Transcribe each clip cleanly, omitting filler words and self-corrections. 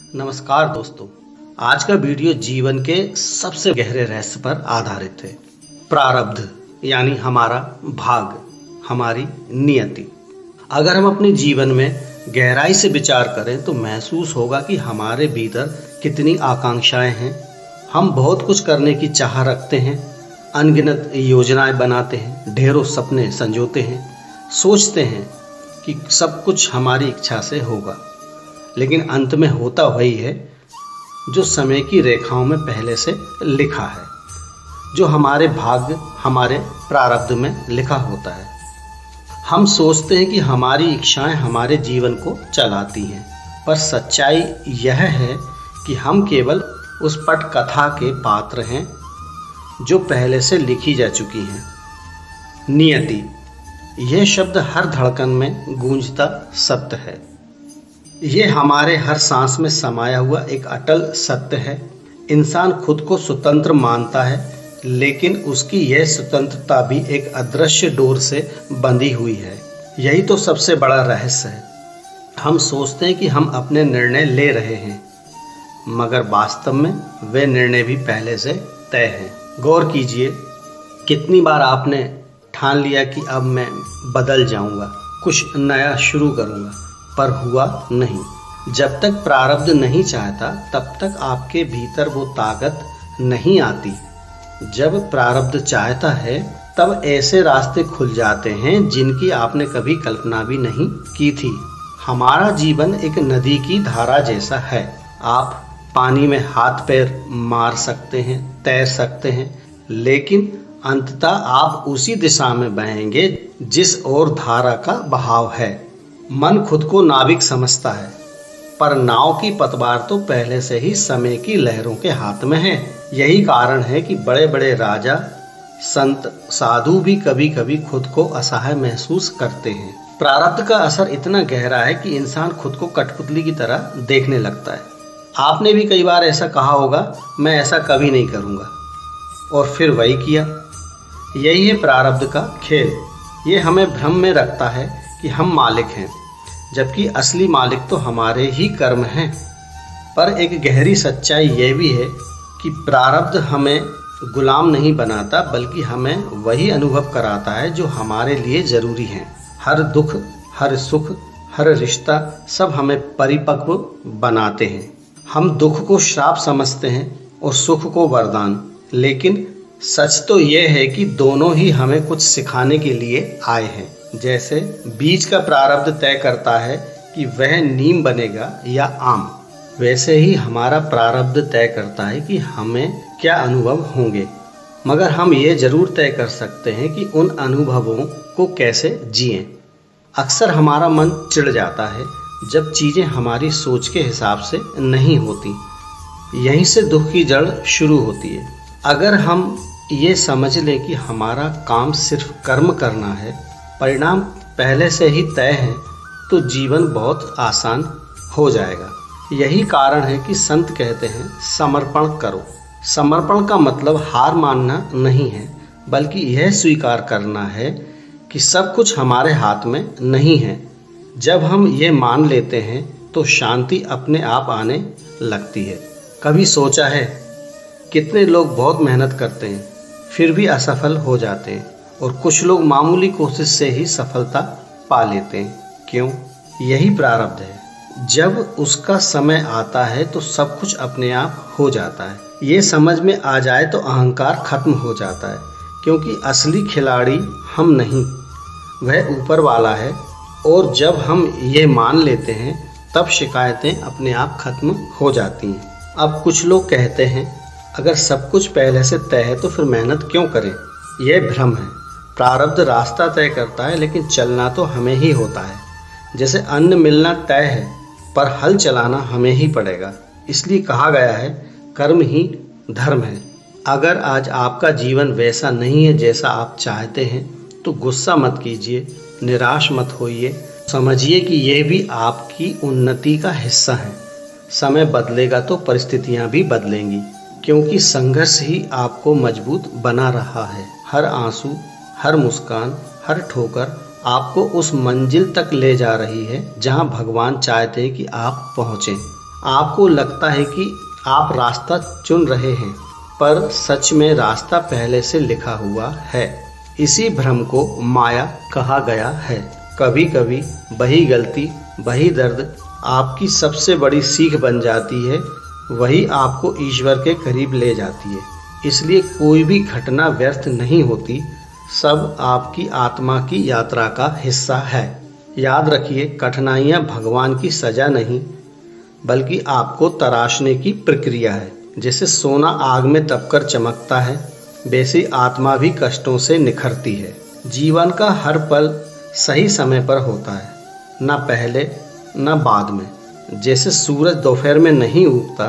नमस्कार दोस्तों। आज का वीडियो जीवन के सबसे गहरे रहस्य पर आधारित है। प्रारब्ध यानी हमारा भाग्य, हमारी नियति। अगर हम अपने जीवन में गहराई से विचार करें तो महसूस होगा कि हमारे भीतर कितनी आकांक्षाएं हैं। हम बहुत कुछ करने की चाह रखते हैं, अनगिनत योजनाएं बनाते हैं, ढेरों सपने संजोते हैं, सोचते हैं कि सब कुछ हमारी इच्छा से होगा, लेकिन अंत में होता वही है जो समय की रेखाओं में पहले से लिखा है, जो हमारे भाग्य, हमारे प्रारब्ध में लिखा होता है। हम सोचते हैं कि हमारी इच्छाएं हमारे जीवन को चलाती हैं, पर सच्चाई यह है कि हम केवल उस पटकथा के पात्र हैं जो पहले से लिखी जा चुकी हैं। नियति, यह शब्द हर धड़कन में गूंजता सत्य है। ये हमारे हर सांस में समाया हुआ एक अटल सत्य है। इंसान खुद को स्वतंत्र मानता है, लेकिन उसकी यह स्वतंत्रता भी एक अदृश्य डोर से बंधी हुई है। यही तो सबसे बड़ा रहस्य है। हम सोचते हैं कि हम अपने निर्णय ले रहे हैं, मगर वास्तव में वे निर्णय भी पहले से तय हैं। गौर कीजिए, कितनी बार आपने ठान लिया कि अब मैं बदल जाऊंगा, कुछ नया शुरू करूंगा, पर हुआ नहीं। जब तक प्रारब्ध नहीं चाहता तब तक आपके भीतर वो ताकत नहीं आती। जब प्रारब्ध चाहता है तब ऐसे रास्ते खुल जाते हैं जिनकी आपने कभी कल्पना भी नहीं की थी। हमारा जीवन एक नदी की धारा जैसा है। आप पानी में हाथ पैर मार सकते हैं, तैर सकते हैं, लेकिन अंततः आप उसी दिशा में बहेंगे जिस ओर धारा का बहाव है। मन खुद को नाविक समझता है, पर नाव की पतवार तो पहले से ही समय की लहरों के हाथ में है। यही कारण है कि बड़े बड़े राजा, संत, साधु भी कभी कभी खुद को असहाय महसूस करते हैं। प्रारब्ध का असर इतना गहरा है कि इंसान खुद को कठपुतली की तरह देखने लगता है। आपने भी कई बार ऐसा कहा होगा, मैं ऐसा कभी नहीं करूँगा, और फिर वही किया। यही है प्रारब्ध का खेल। ये हमें भ्रम में रखता है कि हम मालिक हैं, जबकि असली मालिक तो हमारे ही कर्म हैं। पर एक गहरी सच्चाई यह भी है कि प्रारब्ध हमें गुलाम नहीं बनाता, बल्कि हमें वही अनुभव कराता है जो हमारे लिए जरूरी है। हर दुख, हर सुख, हर रिश्ता, सब हमें परिपक्व बनाते हैं। हम दुख को श्राप समझते हैं और सुख को वरदान, लेकिन सच तो यह है कि दोनों ही हमें कुछ सिखाने के लिए आए हैं। जैसे बीज का प्रारब्ध तय करता है कि वह नीम बनेगा या आम, वैसे ही हमारा प्रारब्ध तय करता है कि हमें क्या अनुभव होंगे। मगर हम ये जरूर तय कर सकते हैं कि उन अनुभवों को कैसे जिएं। अक्सर हमारा मन चिढ़ जाता है जब चीज़ें हमारी सोच के हिसाब से नहीं होती। यहीं से दुख की जड़ शुरू होती है। अगर हम ये समझ लें कि हमारा काम सिर्फ कर्म करना है, परिणाम पहले से ही तय है, तो जीवन बहुत आसान हो जाएगा। यही कारण है कि संत कहते हैं, समर्पण करो। समर्पण का मतलब हार मानना नहीं है, बल्कि यह स्वीकार करना है कि सब कुछ हमारे हाथ में नहीं है। जब हम ये मान लेते हैं तो शांति अपने आप आने लगती है। कभी सोचा है कितने लोग बहुत मेहनत करते हैं फिर भी असफल हो जाते हैं, और कुछ लोग मामूली कोशिश से ही सफलता पा लेते हैं। क्यों? यही प्रारब्ध है। जब उसका समय आता है तो सब कुछ अपने आप हो जाता है। ये समझ में आ जाए तो अहंकार खत्म हो जाता है, क्योंकि असली खिलाड़ी हम नहीं, वह ऊपर वाला है। और जब हम ये मान लेते हैं तब शिकायतें अपने आप खत्म हो जाती हैं। अब कुछ लोग कहते हैं, अगर सब कुछ पहले से तय है तो फिर मेहनत क्यों करें? यह भ्रम है। प्रारब्ध रास्ता तय करता है, लेकिन चलना तो हमें ही होता है। जैसे अन्न मिलना तय है, पर हल चलाना हमें ही पड़ेगा। इसलिए कहा गया है, कर्म ही धर्म है। अगर आज आपका जीवन वैसा नहीं है जैसा आप चाहते हैं, तो गुस्सा मत कीजिए, निराश मत होइए। समझिए कि यह भी आपकी उन्नति का हिस्सा है। समय बदलेगा तो परिस्थितियां भी बदलेंगी, क्योंकि संघर्ष ही आपको मजबूत बना रहा है। हर आंसू, हर मुस्कान, हर ठोकर आपको उस मंजिल तक ले जा रही है जहां भगवान चाहते हैं कि आप पहुँचें। आपको लगता है कि आप रास्ता चुन रहे हैं, पर सच में रास्ता पहले से लिखा हुआ है। इसी भ्रम को माया कहा गया है। कभी कभी वही गलती, वही दर्द आपकी सबसे बड़ी सीख बन जाती है, वही आपको ईश्वर के करीब ले जाती है। इसलिए कोई भी घटना व्यर्थ नहीं होती, सब आपकी आत्मा की यात्रा का हिस्सा है। याद रखिए, कठिनाइयाँ भगवान की सजा नहीं, बल्कि आपको तराशने की प्रक्रिया है। जैसे सोना आग में तपकर चमकता है, वैसे आत्मा भी कष्टों से निखरती है। जीवन का हर पल सही समय पर होता है, न पहले न बाद में। जैसे सूरज दोपहर में नहीं उगता,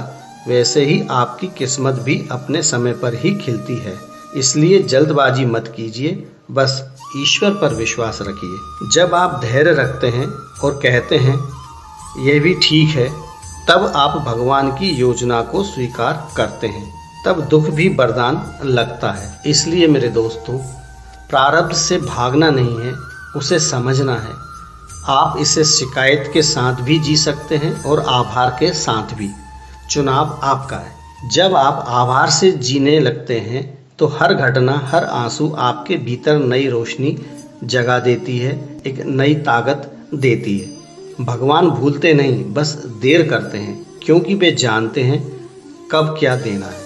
वैसे ही आपकी किस्मत भी अपने समय पर ही खिलती है। इसलिए जल्दबाजी मत कीजिए, बस ईश्वर पर विश्वास रखिए। जब आप धैर्य रखते हैं और कहते हैं यह भी ठीक है, तब आप भगवान की योजना को स्वीकार करते हैं। तब दुख भी वरदान लगता है। इसलिए मेरे दोस्तों, प्रारब्ध से भागना नहीं है, उसे समझना है। आप इसे शिकायत के साथ भी जी सकते हैं और आभार के साथ भी। चुनाव आपका है। जब आप आभार से जीने लगते हैं तो हर घटना, हर आंसू आपके भीतर नई रोशनी जगा देती है, एक नई ताकत देती है। भगवान भूलते नहीं, बस देर करते हैं, क्योंकि वे जानते हैं कब क्या देना है।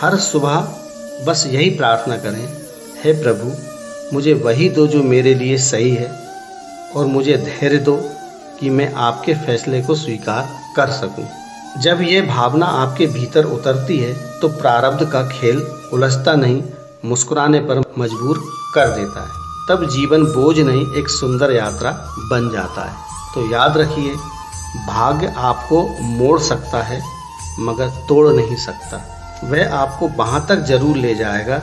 हर सुबह बस यही प्रार्थना करें, हे प्रभु, मुझे वही दो जो मेरे लिए सही है, और मुझे धैर्य दो कि मैं आपके फैसले को स्वीकार कर सकूं। जब ये भावना आपके भीतर उतरती है तो प्रारब्ध का खेल उलझता नहीं, मुस्कुराने पर मजबूर कर देता है। तब जीवन बोझ नहीं, एक सुंदर यात्रा बन जाता है। तो याद रखिए, भाग्य आपको मोड़ सकता है मगर तोड़ नहीं सकता। वह आपको वहाँ तक जरूर ले जाएगा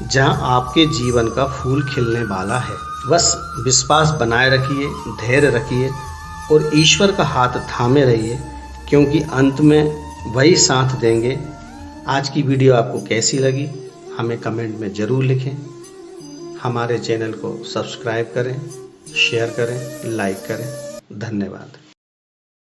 जहाँ आपके जीवन का फूल खिलने वाला है। बस विश्वास बनाए रखिए, धैर्य रखिए और ईश्वर का हाथ थामे रहिए, क्योंकि अंत में वही साथ देंगे। आज की वीडियो आपको कैसी लगी हमें कमेंट में ज़रूर लिखें। हमारे चैनल को सब्सक्राइब करें, शेयर करें, लाइक करें। धन्यवाद।